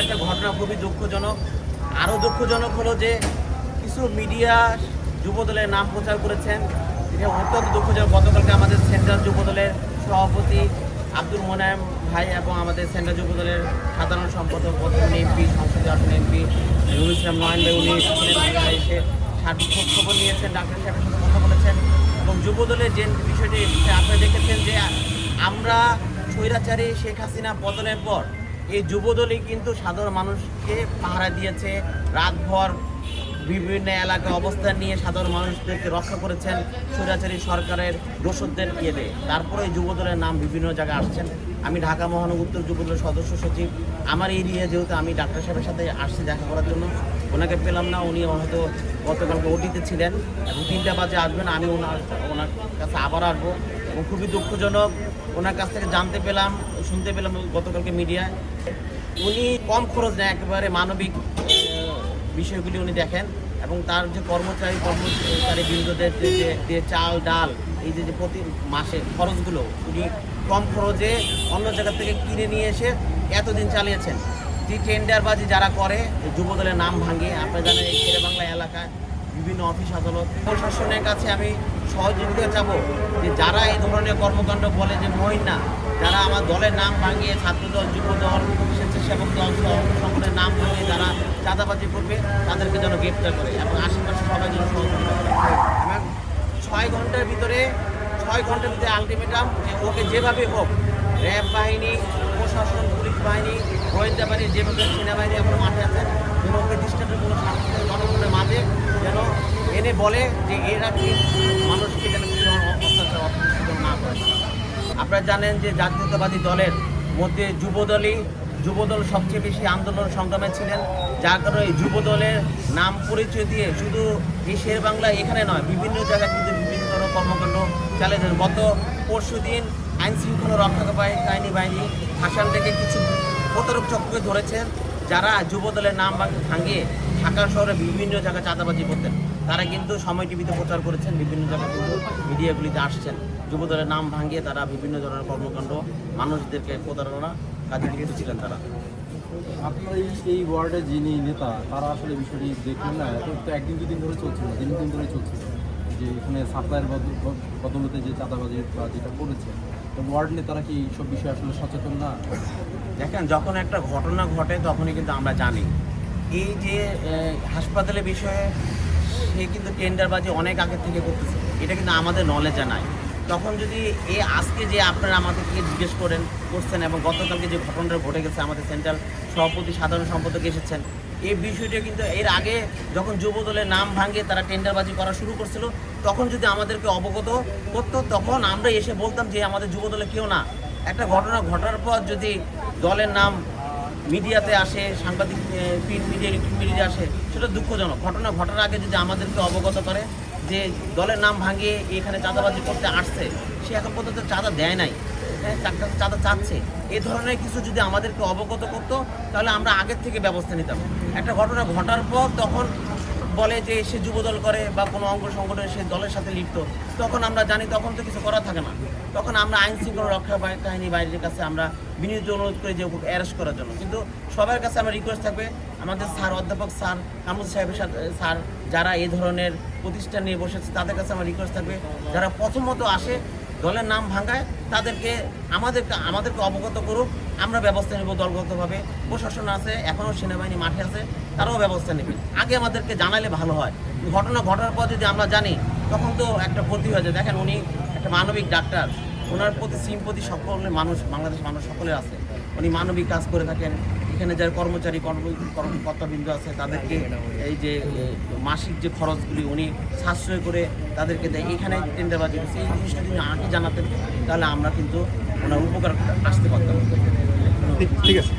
একটা ঘটনা খুবই দুঃখজনক। আরও দুঃখজনক হলো যে কিছু মিডিয়া যুবদলের নাম প্রচার করেছেন, এটা অত্যন্ত দুঃখজনক। গতকালকে আমাদের সেন্ট্রাল যুবদলের সভাপতি আব্দুল মোনায়েম ভাই এবং আমাদের সেন্ট্রাল যুবদলের সাধারণ সম্পাদক বর্তমান এমপি, সংসদীয় আসন এমপি নুরুল ইসলাম নয়ন ভাই, উনি এসে সার্বিক খবর নিয়েছেন, ডাক্তার সাহেবের সাথে কথা বলেছেন। এবং যুবদলের যে বিষয়টি আপনারা দেখেছেন যে আমরা স্বৈরাচারী শেখ হাসিনা পতনের পর এই যুবদলই কিন্তু সাধারণ মানুষকে পাহারা দিয়েছে, রাতভর বিভিন্ন এলাকায় অবস্থান নিয়ে সাধারণ মানুষদেরকে রক্ষা করেছেন স্বৈরাচারী সরকারের দোষরদের ইয়েতে। তারপরে এই যুবদলের নাম বিভিন্ন জায়গায় আসছেন। আমি ঢাকা মহানগর উত্তর যুবদলের সদস্য সচিব, আমার এরিয়া যেহেতু আমি ডাক্তার সাহেবের সাথে আসছি দেখা করার জন্য, ওনাকে পেলাম না, উনি হয়তো গতকালকে ওটিতে ছিলেন এবং 3টা বাজে আসবেন। আমি ওনার কাছে আবার আসবো এবং খুবই দুঃখজনক ওনার কাছ থেকে জানতে পেলাম, শুনতে পেলাম গতকালকে মিডিয়ায় উনি কম খরচ নেয়, একেবারে মানবিক বিষয়গুলি উনি দেখেন এবং তার যে কর্মচারী বৃন্দদের যে চাল ডাল এই যে প্রতি মাসে খরচগুলো উনি কম খরচে অন্য জায়গা থেকে কিনে নিয়ে এসে এতদিন চালিয়েছেন। যে টেন্ডারবাজি যারা করে যুবদলের নাম ভাঙে, আপনারা জানেন এই শেরেবাংলা এলাকায় বিভিন্ন অফিস আদালত প্রশাসনের কাছে আমি সহযোগিতা চাবো যে যারা এই ধরনের কর্মকাণ্ড বলে যে মহিনা, যারা আমার দলের নাম ভাঙিয়ে ছাত্রদল, যুবদল, স্বেচ্ছাসেবক দল সংগঠনের নাম ভাঙিয়ে যারা চাঁদাবাজি করবে তাদেরকে যেন গ্রেপ্তার করে এবং আশেপাশে সবাই যেন সহযোগিতা করে। এবং 6 ঘন্টার ভিতরে আলটিমেটাম যে ওকে যেভাবে হোক র্যাব বাহিনী, প্রশাসন, পুলিশ বাহিনী, গোয়েন্দা বাহিনী, যেভাবে সেনাবাহিনী এখন মাঠে আছেন যেন ওকে দৃষ্টান্তমূলক শাস্তি জনগণের মাঝে যেন এনে বলে যে এরা কি মানুষকে যেন অত্যাচার না করে। আপনারা জানেন যে জাতীয়তাবাদী দলের মধ্যে যুবদল সবচেয়ে বেশি আন্দোলন সংগ্রামে ছিলেন, যার কারণে এই যুবদলের নাম পরিচয় দিয়ে শুধু এই শেরেবাংলা এখানে নয় বিভিন্ন জায়গায় কিন্তু বিভিন্ন ধরনের কর্মকাণ্ড চালিয়ে গত পরশুদিন আইন শৃঙ্খলা রক্ষাকারী বাহিনী হাসান থেকে কিছু প্রতারক চক্রকে ধরেছেন যারা যুবদলের নাম ভাঙিয়ে ঢাকা শহরে বিভিন্ন জায়গায় চাঁদাবাজি করতেন। তারা কিন্তু সময় টিভিতে প্রচার করেছেন, বিভিন্ন জায়গায় কিন্তু মিডিয়াগুলিতে আসছেন। যুবদলের নাম ভাঙিয়ে তারা বিভিন্ন ধরনের কর্মকাণ্ড মানুষদেরকে প্রতারণা কাজে লিপ্ত ছিলেন তারা। আপনার এই ওয়ার্ডে যিনি নেতা তারা আসলে বিষয়টি দেখলেন না, তো একদিন দুদিন ধরে চলছিল, দিন ধরে চলছিল যে এখানে সাপ্লাইয়ের বদলতে যে চাঁদাবাজি বা যেটা করেছে, তো ওয়ার্ড নেতারা কি এইসব বিষয়ে আসলে সচেতন না? দেখেন, যখন একটা ঘটনা ঘটে তখনই কিন্তু আমরা জানি এই যে হাসপাতালের বিষয়ে সে কিন্তু টেন্ডারবাজি অনেক আগে থেকে করতেছে, এটা কিন্তু আমাদের নলেজে নাই। তখন যদি আজকে যে আপনারা আমাদেরকে জিজ্ঞেস করছেন এবং গতকালকে যে ঘটনাটা ঘটে গেছে, আমাদের সেন্ট্রাল সভাপতি সাধারণ সম্পাদক এসেছেন, এই বিষয়টা কিন্তু এর আগে যখন যুবদলের নাম ভাঙে তারা টেন্ডারবাজি করা শুরু করছিল তখন যদি আমাদেরকে অবগত করতো তখন আমরা এসে বলতাম যে আমাদের যুবদলে কেউ না। একটা ঘটনা ঘটার পর যদি দলের নাম মিডিয়াতে আসে, সাংবাদিক প্রিন্ট মিডিয়া, ইলেকট্রিক মিডিয়া আসে, সেটা দুঃখজনক। ঘটনা ঘটার আগে যদি আমাদেরকে অবগত করে যে দলের নাম ভাঙিয়ে এখানে চাঁদাবাজি করতে আসছে, সে এখন পর্যন্ত চাঁদা দেয় নাই, চাঁদা চাচ্ছে, এই ধরনের কিছু যদি আমাদেরকে অবগত করতো তাহলে আমরা আগের থেকে ব্যবস্থা নিতাম। একটা ঘটনা ঘটার পর তখন বলে যে সে যুবদল করে বা কোনো অঙ্গ সংগঠনে সে দলের সাথে লিপ্ত, তখন আমরা জানি তখন তো কিছু করা থাকে না। তখন আমরা আইন শৃঙ্খলা রক্ষা বাহিনী বাইরের কাছে আমরা বিনীত অনুরোধ করি যে অ্যারেস্ট করার জন্য। কিন্তু সবার কাছে আমার রিকোয়েস্ট থাকবে, আমাদের স্যার অধ্যাপক স্যার কামরুল সাহেবের সাথে স্যার যারা এই ধরনের প্রতিষ্ঠান নিয়ে বসেছে তাদের কাছে আমার রিকোয়েস্ট থাকবে, যারা প্রথমত আসে দলের নাম ভাঙায় তাদেরকে আমাদেরকে অবগত করুক, আমরা ব্যবস্থা নেব দলগতভাবে। প্রশাসন আছে, এখনও সেনাবাহিনী মাঠে আছে, তারাও ব্যবস্থা নেবে। আগে আমাদেরকে জানালে ভালো হয়। ঘটনা ঘটার পর যদি আমরা জানি তখন তো একটা ক্ষতি হয়ে যায়। দেখেন, উনি একটা মানবিক ডাক্তার, ওনার প্রতি সিম্পতি সকলের মানুষ, বাংলাদেশ মানুষ সকলের আছে। উনি মানবিক কাজ করে থাকেন। এখানে যারা কর্মকর্তাবৃন্দ আছে তাদেরকে এই যে মাসিক যে খরচগুলি উনি সাশ্রয় করে তাদেরকে দেয়। এখানে টেন্ডারবাজি করছে, এই জিনিসটা যদি আগে জানাতেন তাহলে আমরা কিন্তু ওনার উপকার আসতে পারতাম। ঠিক আছে।